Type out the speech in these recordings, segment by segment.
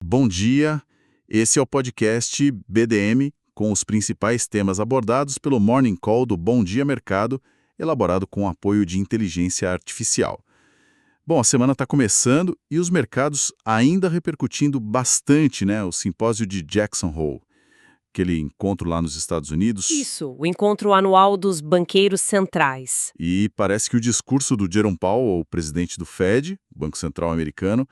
Bom dia, esse é o podcast BDM, com os principais temas abordados pelo Morning Call do Bom Dia Mercado, elaborado com apoio de inteligência artificial. Bom, a semana está começando e os mercados ainda repercutindo bastante, né? O simpósio de Jackson Hole, aquele encontro lá nos Estados Unidos. Isso, o encontro anual dos banqueiros centrais. E parece que o discurso do Jerome Powell, o presidente do Fed, Banco Central Americano,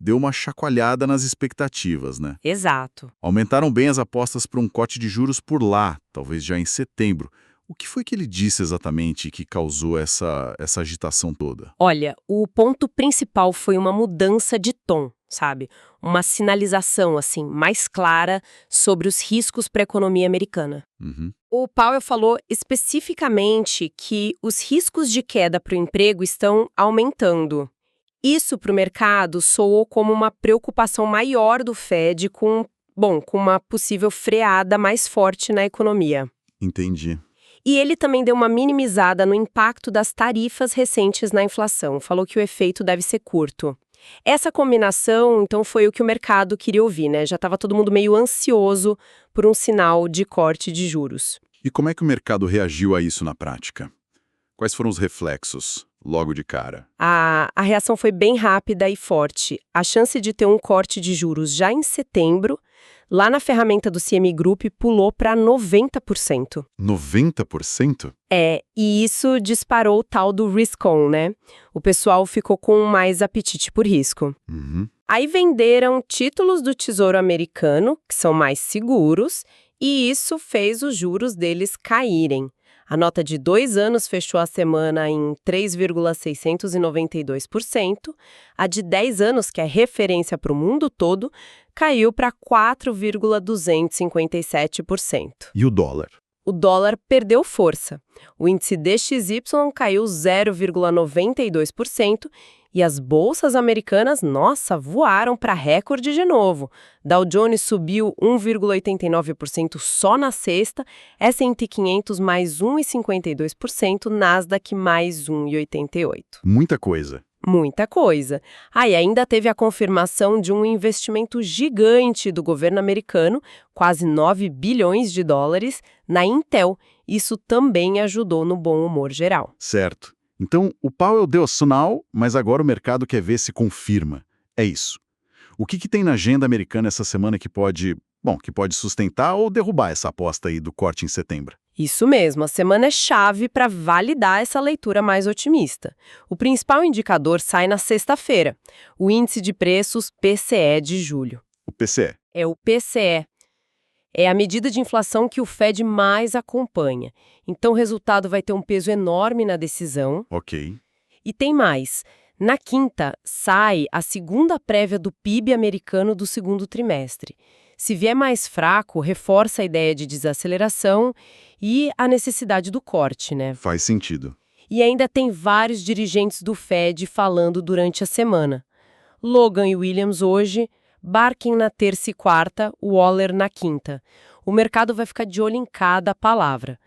deu uma chacoalhada nas expectativas, né? Exato. Aumentaram bem as apostas para um corte de juros por lá, talvez já em setembro. O que foi que ele disse exatamente que causou essa agitação toda? Olha, o ponto principal foi uma mudança de tom, sabe? Uma sinalização, assim, mais clara sobre os riscos para a economia americana. Uhum. O Powell falou especificamente que os riscos de queda para o emprego estão aumentando. Isso para o mercado soou como uma preocupação maior do Fed com uma possível freada mais forte na economia. Entendi. E ele também deu uma minimizada no impacto das tarifas recentes na inflação, falou que o efeito deve ser curto. Essa combinação, então, foi o que o mercado queria ouvir, né? Já estava todo mundo meio ansioso por um sinal de corte de juros. E como é que o mercado reagiu a isso na prática? Quais foram os reflexos, logo de cara? A reação foi bem rápida e forte. A chance de ter um corte de juros já em setembro, lá na ferramenta do CME Group, pulou para 90%. 90%? E isso disparou o tal do risk-on, né? O pessoal ficou com mais apetite por risco. Uhum. Aí venderam títulos do Tesouro Americano, que são mais seguros, e isso fez os juros deles caírem. A nota de 2 anos fechou a semana em 3,692%, a de 10 anos, que é referência para o mundo todo, caiu para 4,257%. E o dólar? O dólar perdeu força. O índice DXY caiu 0,92% e as bolsas americanas, voaram para recorde de novo. Dow Jones subiu 1,89% só na sexta, S&P 500 mais 1,52%, Nasdaq mais 1,88%. Muita coisa. Muita coisa. E ainda teve a confirmação de um investimento gigante do governo americano, quase 9 bilhões de dólares, na Intel. Isso também ajudou no bom humor geral. Certo. Então, o Powell deu sinal, mas agora o mercado quer ver se confirma. É isso. O que tem na agenda americana essa semana que pode sustentar ou derrubar essa aposta aí do corte em setembro? Isso mesmo, a semana é chave para validar essa leitura mais otimista. O principal indicador sai na sexta-feira, o Índice de Preços PCE de julho. O PCE. É o PCE. É a medida de inflação que o Fed mais acompanha. Então o resultado vai ter um peso enorme na decisão. Ok. E tem mais. Na quinta, sai a segunda prévia do PIB americano do segundo trimestre. Se vier mais fraco, reforça a ideia de desaceleração e a necessidade do corte, né? Faz sentido. E ainda tem vários dirigentes do Fed falando durante a semana. Logan e Williams hoje, Barkin na terça e quarta, Waller na quinta. O mercado vai ficar de olho em cada palavra.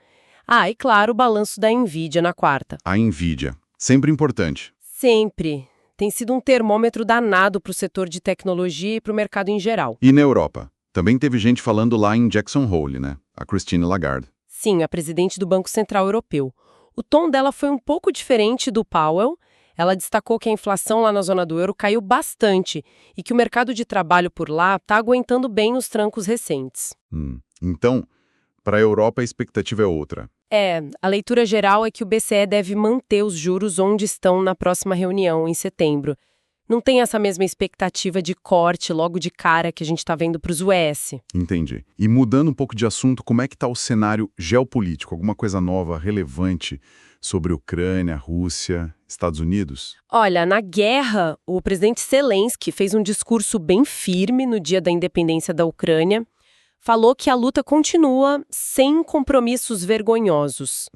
E claro, o balanço da Nvidia na quarta. A Nvidia. Sempre importante. Sempre. Tem sido um termômetro danado para o setor de tecnologia e para o mercado em geral. E na Europa? Também teve gente falando lá em Jackson Hole, né? A Christine Lagarde. Sim, a presidente do Banco Central Europeu. O tom dela foi um pouco diferente do Powell. Ela destacou que a inflação lá na zona do euro caiu bastante e que o mercado de trabalho por lá está aguentando bem os trancos recentes. Então, para a Europa a expectativa é outra. A leitura geral é que o BCE deve manter os juros onde estão na próxima reunião, em setembro. Não tem essa mesma expectativa de corte logo de cara que a gente está vendo para os US. Entendi. E mudando um pouco de assunto, como é que está o cenário geopolítico? Alguma coisa nova, relevante sobre Ucrânia, Rússia, Estados Unidos? Olha, na guerra, o presidente Zelensky fez um discurso bem firme no dia da independência da Ucrânia. Falou que a luta continua sem compromissos vergonhosos.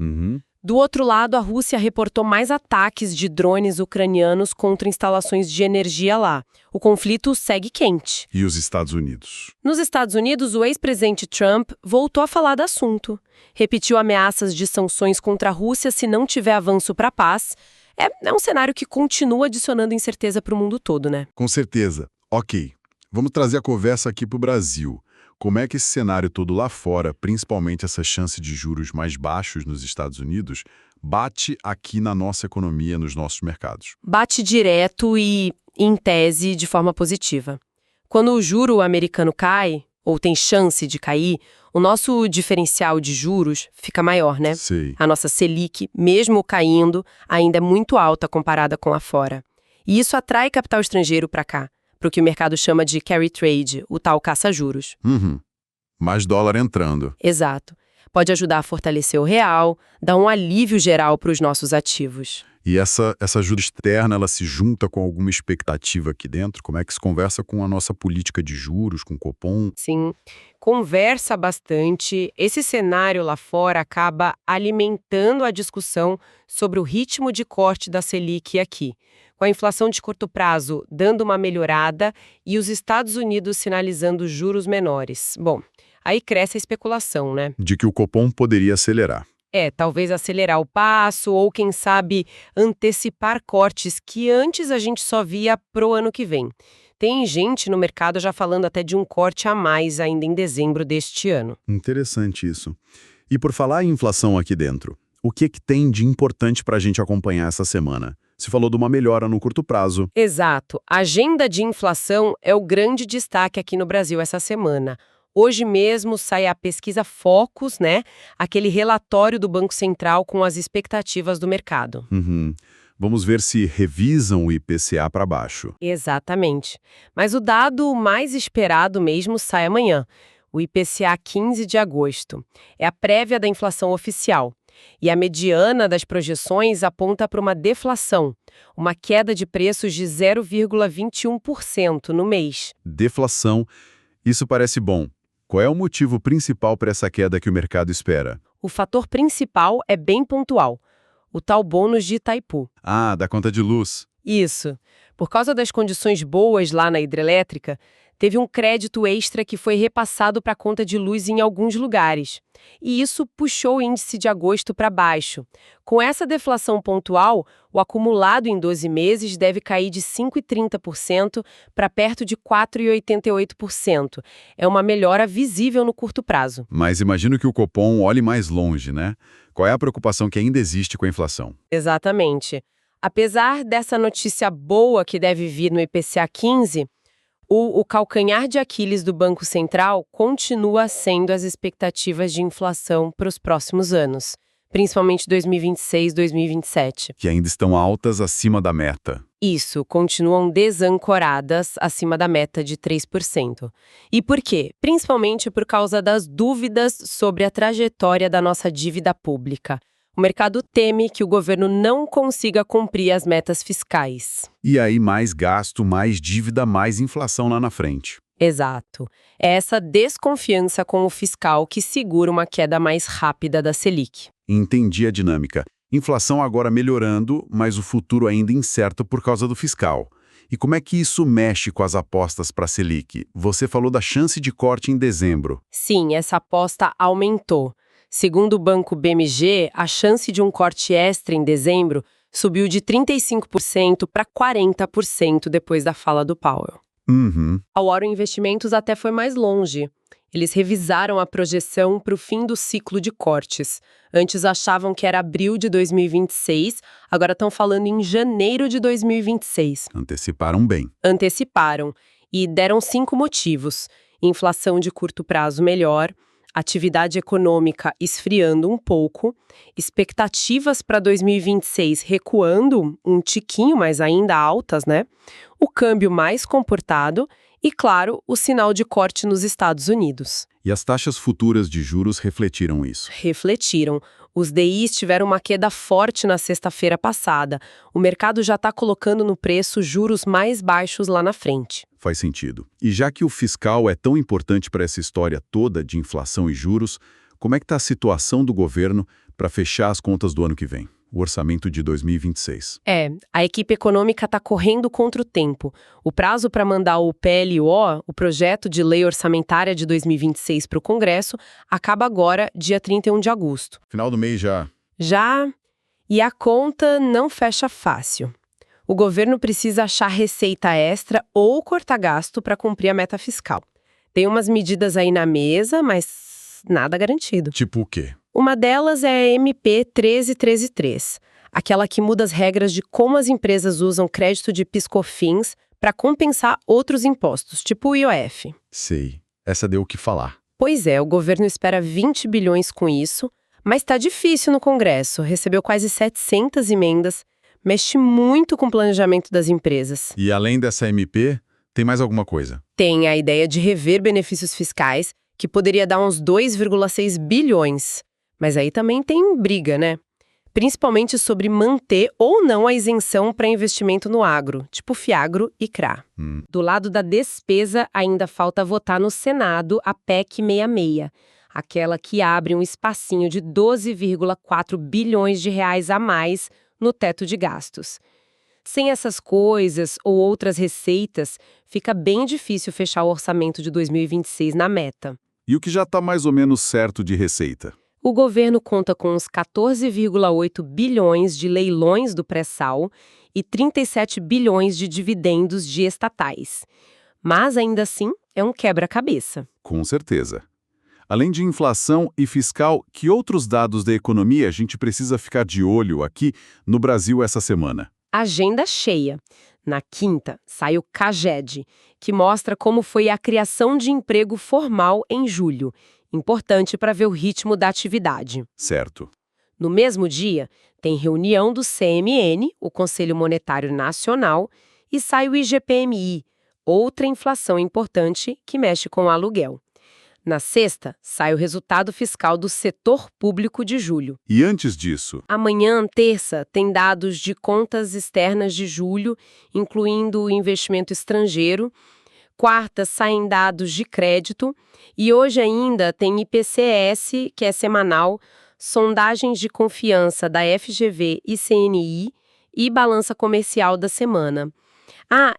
Do outro lado, a Rússia reportou mais ataques de drones ucranianos contra instalações de energia lá. O conflito segue quente. E os Estados Unidos? Nos Estados Unidos, o ex-presidente Trump voltou a falar do assunto. Repetiu ameaças de sanções contra a Rússia se não tiver avanço para a paz. É um cenário que continua adicionando incerteza para o mundo todo, né? Com certeza. Ok. Vamos trazer a conversa aqui para o Brasil. Como é que esse cenário todo lá fora, principalmente essa chance de juros mais baixos nos Estados Unidos, bate aqui na nossa economia, nos nossos mercados? Bate direto e, em tese, de forma positiva. Quando o juro americano cai, ou tem chance de cair, o nosso diferencial de juros fica maior, né? Sei. A nossa Selic, mesmo caindo, ainda é muito alta comparada com lá fora. E isso atrai capital estrangeiro para cá, para o que o mercado chama de carry trade, o tal caça-juros. Mais dólar entrando. Exato. Pode ajudar a fortalecer o real, dar um alívio geral para os nossos ativos. E essa ajuda externa, ela se junta com alguma expectativa aqui dentro? Como é que se conversa com a nossa política de juros, com o Copom? Sim, conversa bastante. Esse cenário lá fora acaba alimentando a discussão sobre o ritmo de corte da Selic aqui, com a inflação de curto prazo dando uma melhorada e os Estados Unidos sinalizando juros menores. Bom, aí cresce a especulação, né? De que o Copom poderia acelerar. Talvez acelerar o passo ou, quem sabe, antecipar cortes que antes a gente só via pro ano que vem. Tem gente no mercado já falando até de um corte a mais ainda em dezembro deste ano. Interessante isso. E por falar em inflação aqui dentro, o que tem de importante para a gente acompanhar essa semana? Se falou de uma melhora no curto prazo. Exato. A agenda de inflação é o grande destaque aqui no Brasil essa semana. Hoje mesmo sai a pesquisa Focus, né? Aquele relatório do Banco Central com as expectativas do mercado. Vamos ver se revisam o IPCA para baixo. Exatamente. Mas o dado mais esperado mesmo sai amanhã, o IPCA 15 de agosto. É a prévia da inflação oficial. E a mediana das projeções aponta para uma deflação, uma queda de preços de 0,21% no mês. Deflação, isso parece bom. Qual é o motivo principal para essa queda que o mercado espera? O fator principal é bem pontual, o tal bônus de Itaipu. Ah, da conta de luz. Isso. Por causa das condições boas lá na hidrelétrica, teve um crédito extra que foi repassado para a conta de luz em alguns lugares. E isso puxou o índice de agosto para baixo. Com essa deflação pontual, o acumulado em 12 meses deve cair de 5,30% para perto de 4,88%. É uma melhora visível no curto prazo. Mas imagino que o Copom olhe mais longe, né? Qual é a preocupação que ainda existe com a inflação? Exatamente. Apesar dessa notícia boa que deve vir no IPCA 15, o calcanhar de Aquiles do Banco Central continua sendo as expectativas de inflação para os próximos anos, principalmente 2026, 2027. Que ainda estão altas acima da meta. Isso, continuam desancoradas acima da meta de 3%. E por quê? Principalmente por causa das dúvidas sobre a trajetória da nossa dívida pública. O mercado teme que o governo não consiga cumprir as metas fiscais. E aí mais gasto, mais dívida, mais inflação lá na frente. Exato. É essa desconfiança com o fiscal que segura uma queda mais rápida da Selic. Entendi a dinâmica. Inflação agora melhorando, mas o futuro ainda incerto por causa do fiscal. E como é que isso mexe com as apostas para a Selic? Você falou da chance de corte em dezembro. Sim, essa aposta aumentou. Segundo o banco BMG, a chance de um corte extra em dezembro subiu de 35% para 40% depois da fala do Powell. A Warren Investimentos até foi mais longe. Eles revisaram a projeção para o fim do ciclo de cortes. Antes achavam que era abril de 2026, agora estão falando em janeiro de 2026. Anteciparam bem. Anteciparam e deram 5 motivos. Inflação de curto prazo melhor, atividade econômica esfriando um pouco, expectativas para 2026 recuando um tiquinho, mas ainda altas, né? O câmbio mais comportado e, claro, o sinal de corte nos Estados Unidos. E as taxas futuras de juros refletiram isso? Refletiram. Os DIs tiveram uma queda forte na sexta-feira passada. O mercado já está colocando no preço juros mais baixos lá na frente. Faz sentido. E já que o fiscal é tão importante para essa história toda de inflação e juros, como é que está a situação do governo para fechar as contas do ano que vem? O orçamento de 2026. A equipe econômica está correndo contra o tempo. O prazo para mandar o PLO, o Projeto de Lei Orçamentária de 2026 para o Congresso, acaba agora, dia 31 de agosto. Final do mês já. Já, e a conta não fecha fácil. O governo precisa achar receita extra ou cortar gasto para cumprir a meta fiscal. Tem umas medidas aí na mesa, mas nada garantido. Tipo o quê? Uma delas é a MP 13133, aquela que muda as regras de como as empresas usam crédito de PIS/COFINS para compensar outros impostos, tipo o IOF. Sei. Essa deu o que falar. Pois é, o governo espera 20 bilhões com isso, mas está difícil no Congresso. Recebeu quase 700 emendas, mexe muito com o planejamento das empresas. E além dessa MP, tem mais alguma coisa? Tem a ideia de rever benefícios fiscais, que poderia dar uns 2,6 bilhões. Mas aí também tem briga, né? Principalmente sobre manter ou não a isenção para investimento no agro, tipo Fiagro e CRA. Do lado da despesa, ainda falta votar no Senado a PEC 66, aquela que abre um espacinho de 12,4 bilhões de reais a mais no teto de gastos. Sem essas coisas ou outras receitas, fica bem difícil fechar o orçamento de 2026 na meta. E o que já está mais ou menos certo de receita? O governo conta com uns 14,8 bilhões de leilões do pré-sal e 37 bilhões de dividendos de estatais. Mas, ainda assim, é um quebra-cabeça. Com certeza. Além de inflação e fiscal, que outros dados da economia a gente precisa ficar de olho aqui no Brasil essa semana? Agenda cheia. Na quinta, sai o CAGED, que mostra como foi a criação de emprego formal em julho, importante para ver o ritmo da atividade. Certo. No mesmo dia, tem reunião do CMN, o Conselho Monetário Nacional, e sai o IGPMI, outra inflação importante que mexe com o aluguel. Na sexta, sai o resultado fiscal do setor público de julho. E antes disso? Amanhã, terça, tem dados de contas externas de julho, incluindo o investimento estrangeiro. Quarta, saem dados de crédito. E hoje ainda tem IPCS, que é semanal, sondagens de confiança da FGV e CNI e balança comercial da semana.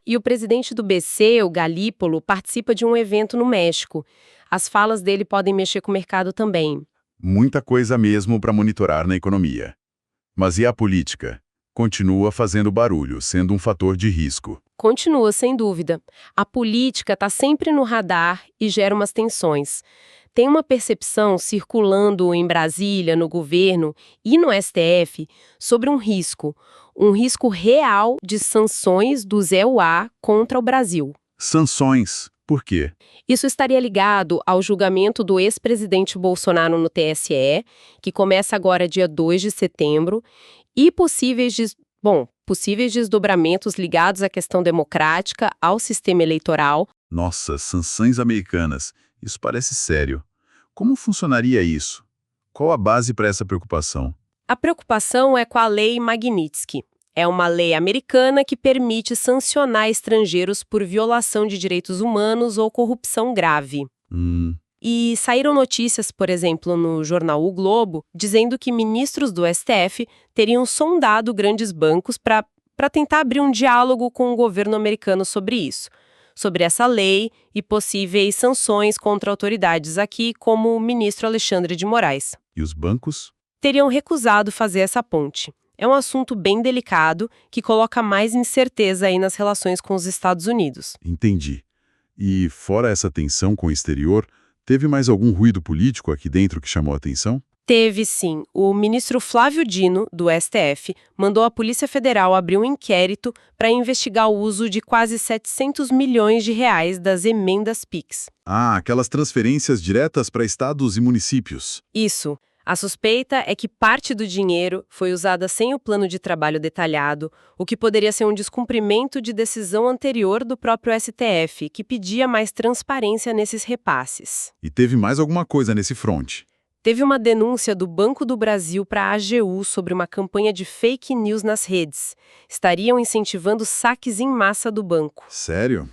E o presidente do BC, o Galípolo, participa de um evento no México. As falas dele podem mexer com o mercado também. Muita coisa mesmo para monitorar na economia. Mas e a política? Continua fazendo barulho, sendo um fator de risco. Continua, sem dúvida. A política está sempre no radar e gera umas tensões. Tem uma percepção circulando em Brasília, no governo e no STF sobre um risco real de sanções do EUA contra o Brasil. Sanções. Por quê? Isso estaria ligado ao julgamento do ex-presidente Bolsonaro no TSE, que começa agora dia 2 de setembro, e possíveis desdobramentos ligados à questão democrática, ao sistema eleitoral. Nossa, sanções americanas. Isso parece sério. Como funcionaria isso? Qual a base para essa preocupação? A preocupação é com a Lei Magnitsky. É uma lei americana que permite sancionar estrangeiros por violação de direitos humanos ou corrupção grave. E saíram notícias, por exemplo, no jornal O Globo, dizendo que ministros do STF teriam sondado grandes bancos para tentar abrir um diálogo com o governo americano sobre isso, sobre essa lei e possíveis sanções contra autoridades aqui, como o ministro Alexandre de Moraes. E os bancos? Teriam recusado fazer essa ponte. É um assunto bem delicado que coloca mais incerteza aí nas relações com os Estados Unidos. Entendi. E fora essa tensão com o exterior, teve mais algum ruído político aqui dentro que chamou a atenção? Teve sim. O ministro Flávio Dino, do STF, mandou a Polícia Federal abrir um inquérito para investigar o uso de quase 700 milhões de reais das emendas PIX. Aquelas transferências diretas para estados e municípios. Isso. A suspeita é que parte do dinheiro foi usada sem o plano de trabalho detalhado, o que poderia ser um descumprimento de decisão anterior do próprio STF, que pedia mais transparência nesses repasses. E teve mais alguma coisa nesse fronte? Teve uma denúncia do Banco do Brasil para a AGU sobre uma campanha de fake news nas redes. Estariam incentivando saques em massa do banco. Sério?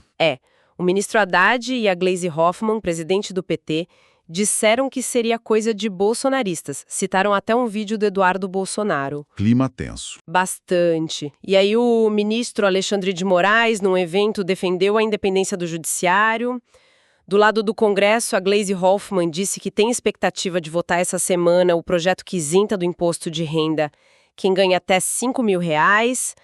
O ministro Haddad e a Gleisi Hoffmann, presidente do PT, disseram que seria coisa de bolsonaristas. Citaram até um vídeo do Eduardo Bolsonaro. Clima tenso. Bastante. E aí o ministro Alexandre de Moraes, num evento, defendeu a independência do judiciário. Do lado do Congresso, a Gleisi Hoffmann disse que tem expectativa de votar essa semana o projeto que isenta do imposto de renda quem ganha até R$ 5.000.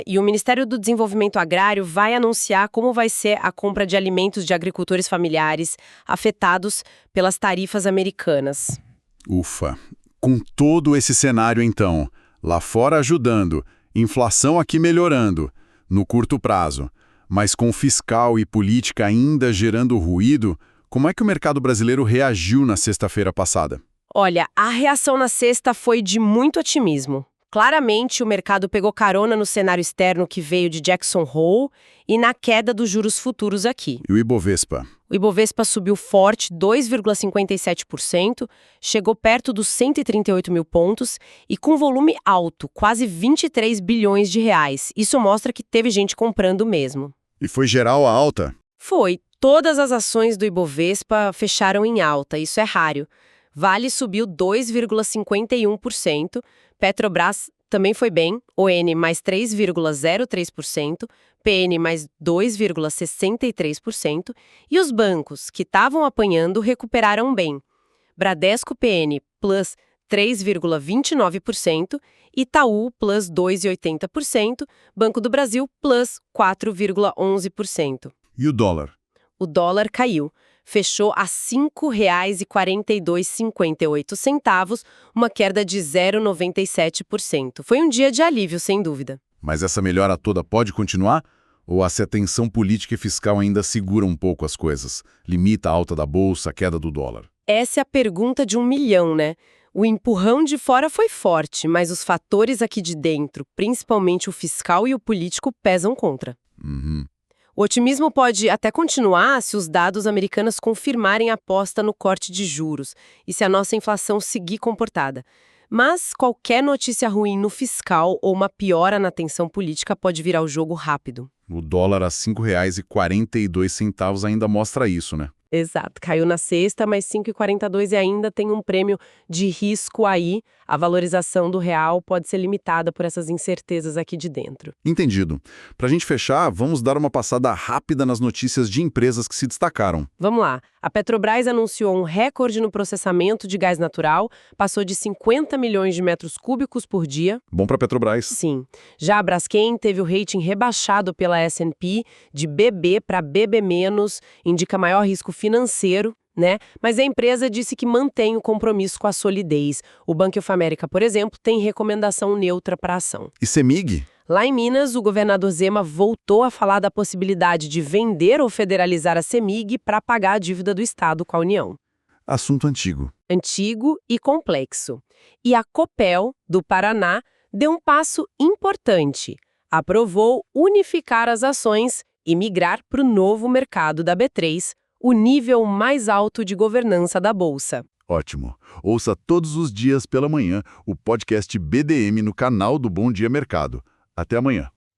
E o Ministério do Desenvolvimento Agrário vai anunciar como vai ser a compra de alimentos de agricultores familiares afetados pelas tarifas americanas. Ufa! Com todo esse cenário, então, lá fora ajudando, inflação aqui melhorando, no curto prazo, mas com fiscal e política ainda gerando ruído, como é que o mercado brasileiro reagiu na sexta-feira passada? Olha, a reação na sexta foi de muito otimismo. Claramente, o mercado pegou carona no cenário externo que veio de Jackson Hole e na queda dos juros futuros aqui. E o Ibovespa? O Ibovespa subiu forte, 2,57%, chegou perto dos 138 mil pontos e com volume alto, quase 23 bilhões de reais. Isso mostra que teve gente comprando mesmo. E foi geral a alta? Foi. Todas as ações do Ibovespa fecharam em alta, isso é raro. Vale subiu 2,51%, Petrobras também foi bem, ON mais 3,03%, PN mais 2,63% e os bancos, que estavam apanhando, recuperaram bem. Bradesco PN plus 3,29%, Itaú plus 2,80%, Banco do Brasil plus 4,11%. E o dólar? O dólar caiu. Fechou a R$ 5,4258, uma queda de 0,97%. Foi um dia de alívio, sem dúvida. Mas essa melhora toda pode continuar? Ou essa tensão política e fiscal ainda segura um pouco as coisas? Limita a alta da bolsa, a queda do dólar? Essa é a pergunta de 1 milhão, né? O empurrão de fora foi forte, mas os fatores aqui de dentro, principalmente o fiscal e o político, pesam contra. O otimismo pode até continuar se os dados americanos confirmarem a aposta no corte de juros e se a nossa inflação seguir comportada. Mas qualquer notícia ruim no fiscal ou uma piora na tensão política pode virar o jogo rápido. O dólar a R$ 5,42 ainda mostra isso, né? Exato, caiu na sexta, mas 5,42 e ainda tem um prêmio de risco aí. A valorização do real pode ser limitada por essas incertezas aqui de dentro. Entendido. Para a gente fechar, vamos dar uma passada rápida nas notícias de empresas que se destacaram. Vamos lá. A Petrobras anunciou um recorde no processamento de gás natural, passou de 50 milhões de metros cúbicos por dia. Bom para a Petrobras. Sim. Já a Braskem teve o rating rebaixado pela S&P de BB para BB-, indica maior risco financeiro, né? Mas a empresa disse que mantém o compromisso com a solidez. O Banco of America, por exemplo, tem recomendação neutra para a ação. E CEMIG? Lá em Minas, o governador Zema voltou a falar da possibilidade de vender ou federalizar a CEMIG para pagar a dívida do Estado com a União. Assunto antigo. Antigo e complexo. E a Copel, do Paraná, deu um passo importante. Aprovou unificar as ações e migrar para o novo mercado da B3, o nível mais alto de governança da Bolsa. Ótimo. Ouça todos os dias pela manhã o podcast BDM no canal do Bom Dia Mercado. Até amanhã.